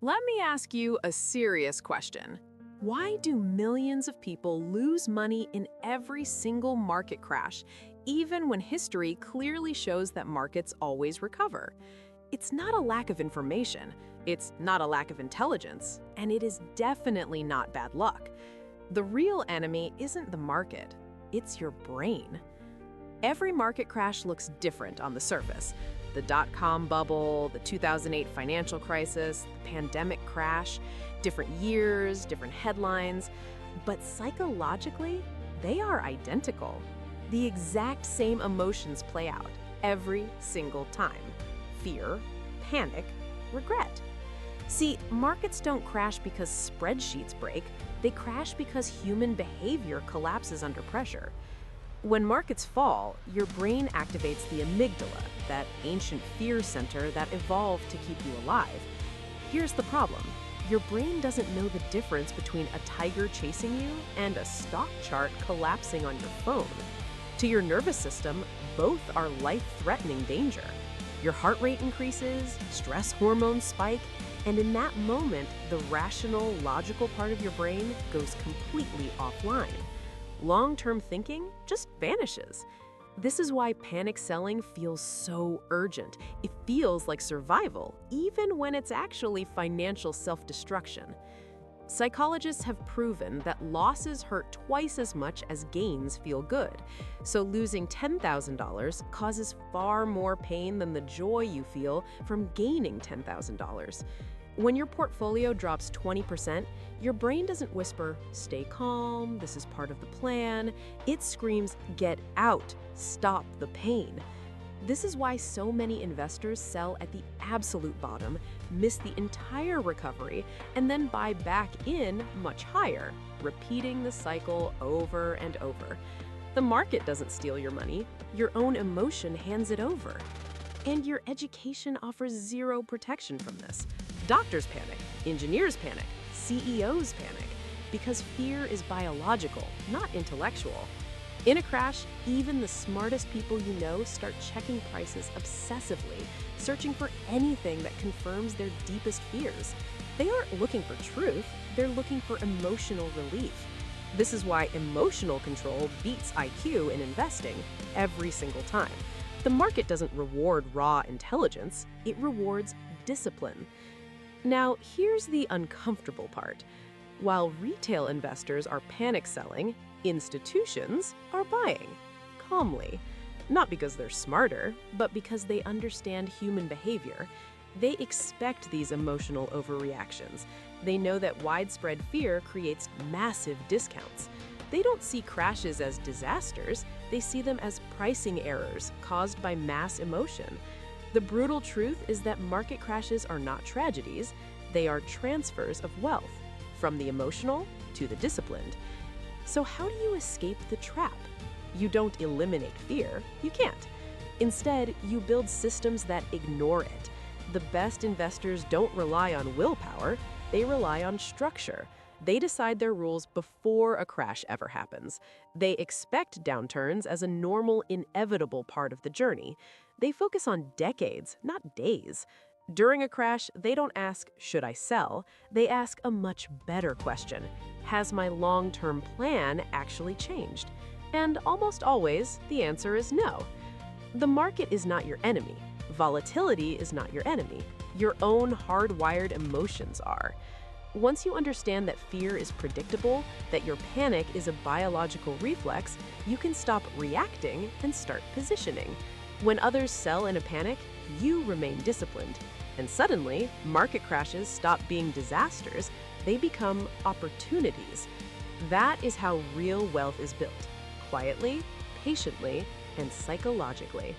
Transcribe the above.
Let me ask you a serious question. Why do millions of people lose money in every single market crash, even when history clearly shows that markets always recover? It's not a lack of information, it's not a lack of intelligence, and it is definitely not bad luck. The real enemy isn't the market, it's your brain. Every market crash looks different on the surface. The dot-com bubble, the 2008 financial crisis, the pandemic crash, different years, different headlines. But psychologically, they are identical. The exact same emotions play out every single time. Fear, panic, regret. See, markets don't crash because spreadsheets break. They crash because human behavior collapses under pressure. When markets fall, your brain activates the amygdala, that ancient fear center that evolved to keep you alive. Here's the problem. Your brain doesn't know the difference between a tiger chasing you and a stock chart collapsing on your phone. To your nervous system, both are life-threatening danger. Your heart rate increases, stress hormones spike, and in that moment, the rational, logical part of your brain goes completely offline. Long-term thinking just vanishes. This is why panic selling feels so urgent. It feels like survival, even when it's actually financial self-destruction. Psychologists have proven that losses hurt twice as much as gains feel good. So losing $10,000 causes far more pain than the joy you feel from gaining $10,000. When your portfolio drops 20%, your brain doesn't whisper, "Stay calm, this is part of the plan." It screams, "Get out, stop the pain." This is why so many investors sell at the absolute bottom, miss the entire recovery, and then buy back in much higher, repeating the cycle over and over. The market doesn't steal your money, your own emotion hands it over. And your education offers zero protection from this. Doctors panic, engineers panic, CEOs panic, because fear is biological, not intellectual. In a crash, even the smartest people you know start checking prices obsessively, searching for anything that confirms their deepest fears. They aren't looking for truth, they're looking for emotional relief. This is why emotional control beats IQ in investing every single time. The market doesn't reward raw intelligence, it rewards discipline. Now, here's the uncomfortable part. While retail investors are panic selling, institutions are buying calmly. Not because they're smarter, but because they understand human behavior. They expect these emotional overreactions. They know that widespread fear creates massive discounts. They don't see crashes as disasters, they see them as pricing errors caused by mass emotion. The brutal truth is that market crashes are not tragedies, they are transfers of wealth, from the emotional to the disciplined. So how do you escape the trap? You don't eliminate fear, you can't. Instead, you build systems that ignore it. The best investors don't rely on willpower, they rely on structure. They decide their rules before a crash ever happens. They expect downturns as a normal, inevitable part of the journey. They focus on decades, not days. During a crash, they don't ask, "Should I sell?" They ask a much better question. Has my long-term plan actually changed? And almost always, the answer is no. The market is not your enemy. Volatility is not your enemy. Your own hardwired emotions are. Once you understand that fear is predictable, that your panic is a biological reflex, you can stop reacting and start positioning. When others sell in a panic, you remain disciplined. And suddenly, market crashes stop being disasters, they become opportunities. That is how real wealth is built, quietly, patiently, and psychologically.